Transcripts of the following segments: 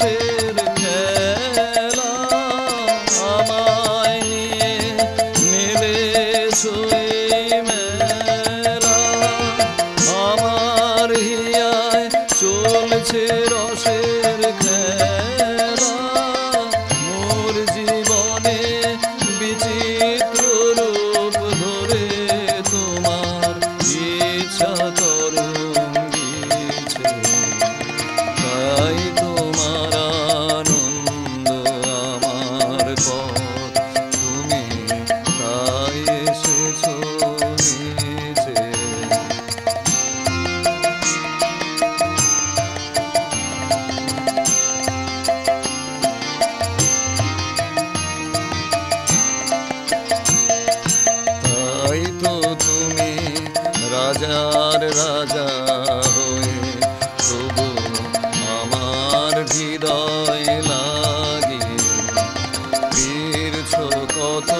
রসের খেলা আমায় নিয়ে নিলে সই মেলা আমার হিয়ায় চলছে রসের খেলা মোর জীবনে বিচিত্র রূপ ধরে তোমার ইচ্ছা তরঙ্গিছে তাই তোমার আনন্দ আমার পথ তুমি তাই এসেছো নিচে তাই তো তুমি রাজার রাজা হয়ে তবু আমার হৃদয় লাগিয়ে ফিরছ কত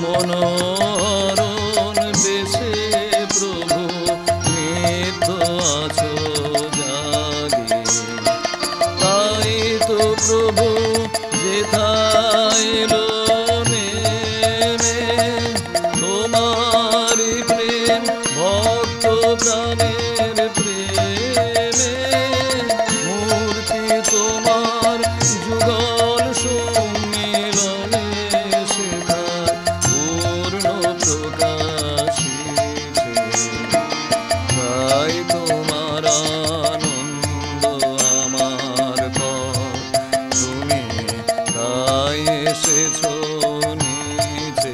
মনোহরণ বেশে প্রভু নিত্য আছো জাগিয়ে তাই তো প্রভু যেথায় এলো নেমে তোমারি প্রেম ভক্ত প্রাণের প্রেমে মূর্তি তোমার যুগল সম্মিলনে সেথায় পূর্ণ প্রকাশিছে তাই তোমার আনন্দ আমার পথ তুমি তাই এসেছো নিচে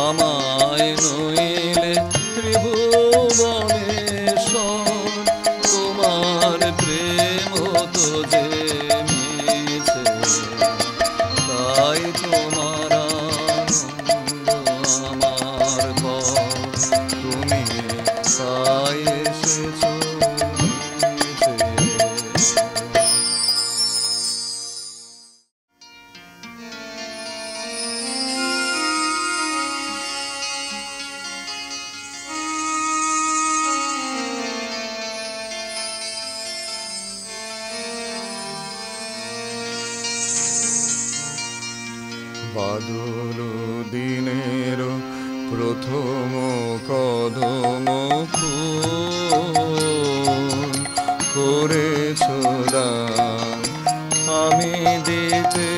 আমায় নইলে ত্রিভুবনেশ্বর তোমার প্রেম হতো যে মিছে তাই তোমার আনন্দ আমার পথ তুমি তাই এসেছো নিচে বাদল দিনের প্রথম কদম ফুল করেছ দান আমি দিতে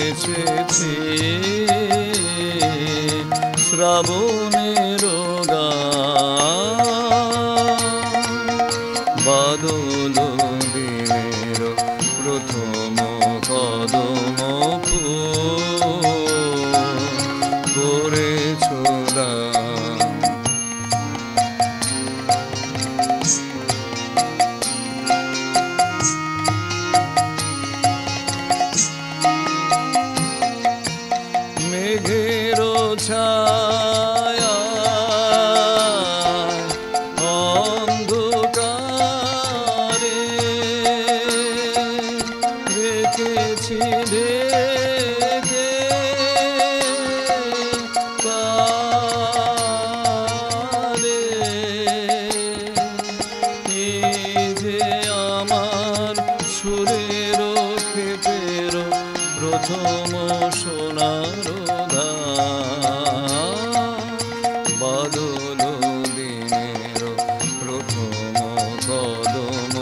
এসেছি শ্রাবণের গান বাদল দিনের প্রথম কদম ফুল করেছ দান মেঘের ছায়া অন্ধকারে রেখেছি ঢেকে তারে এই যে আমার সুরের ক্ষেপের প্রথম সোনার বাদল দিনের প্রথম কদম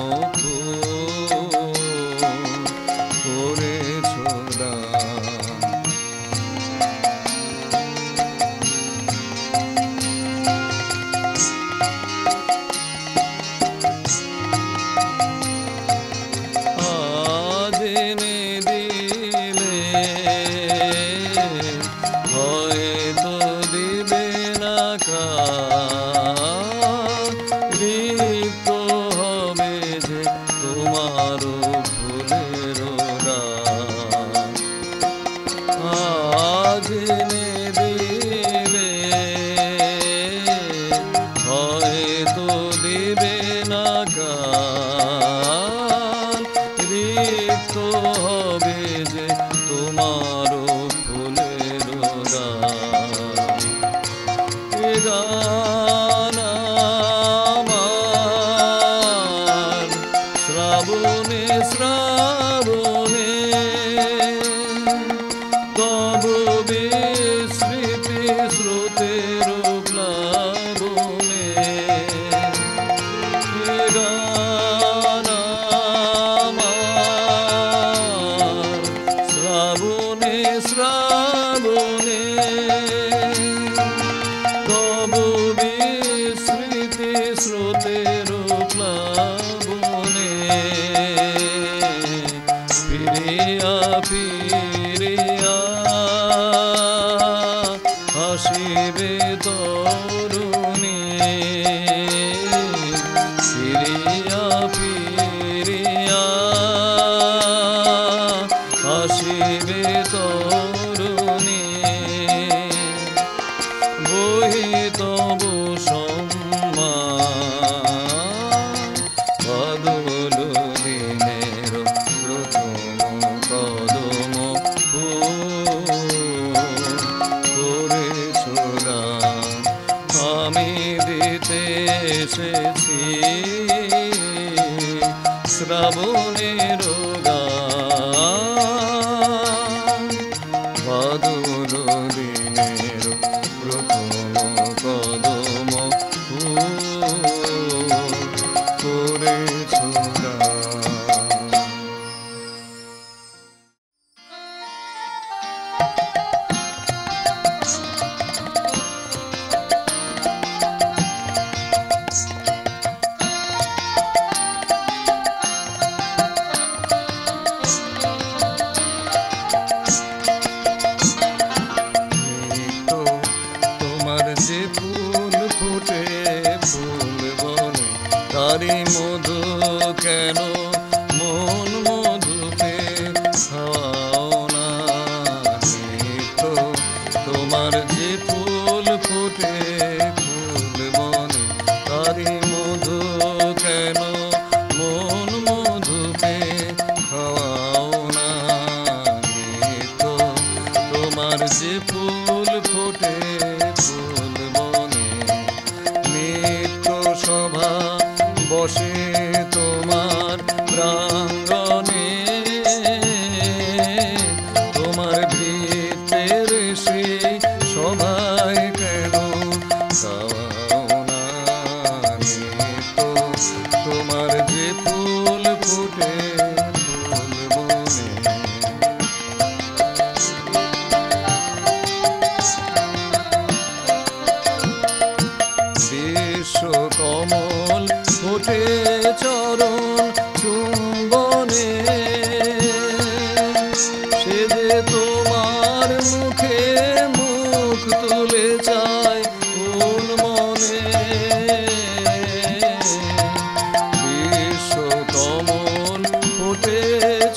করেছ দান আজ এনে দিলে হয়তো দিবে না রিক্ত হবে যে তোমার ফুলের গান আজ এনে দিলে হয়তো দিবে না রিক্ত হবে যে তোমার ফুলের গান আমার শ্রাবণে শ্রাবণে তব বিস্মৃতি স্রোতের প্লাবনে গান আমার শ্রাবণে শ্রাবণে তব বিস্মৃতি স্রোতের প্লাবনে ফিরিয়া ফিরিয়া হাসিবে তরুণী ফিরিয়া ফিরিয়া হাসিবে তরুণী বহি তব সম্মান বাদল দিনের প্রথম কদম করেছ গান আমি দিতে এসেছি শ্রাবণের গান বাদল দিনের প্রথম কদম করেছ গান। তোমার যে ফুল ফুটে ফুল বনে তারি মধু কেন মন মধুতে খাওয়াও না নিত্য তোমার যে ফুল ফুটে ফুল বনে তারি মধু কেন মন মধুতে খাওয়াও না নিত্য তোমার যে ফুল ফুটে ফুল বনে নিত্য সভা বসে তোমার প্রাঙ্গণে তোমার ভিতের সে সভায় কেন গাওয়াও না নিত্য তোমার যে ফুল ফুটে ফুল বনে কমল ফুটে চরণ চুম্বনে সে যে তোমার মুখে মুখ তুলে চায় কোন মনে বিশ্ব কমল ফুটে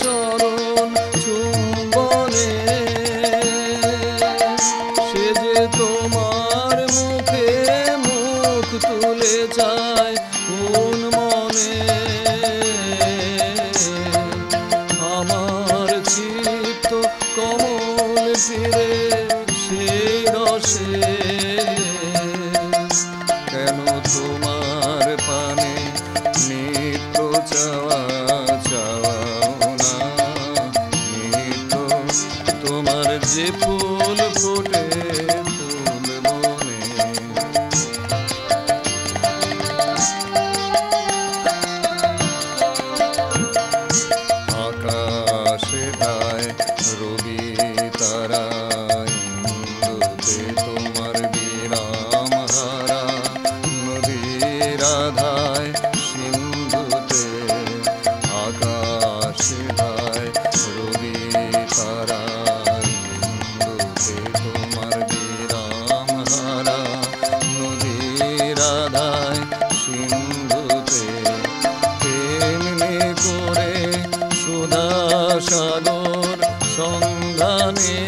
চরণ চুম্বনে সে যে তোমার মুখে তুলে যায় কোন মনে আমার চিত্ত কমল ফিরে সেই রসে কেন তোমার পানে নিত্য চাওয়া চাওয়াও না নিত্য তোমার যে ফুল ফোটে ফুল বনে আকাশে গায় রবি তারা ইন্দুতে তোমার বিরাম হারা নদীর আধায় সিন্ধুতে আকাশে গায় রবি তারা ইন্দুতে তোমার বিরাম হারা নদীর আধায় সিন্ধুতে তেমনি করে সুধা সাগর সন্ধানে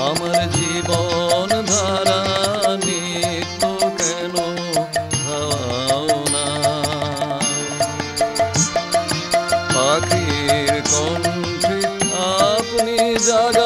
আমার জীবন ধারা নিত্য কেন হাওয়াও না পাখির কণ্ঠে আপনি জাগ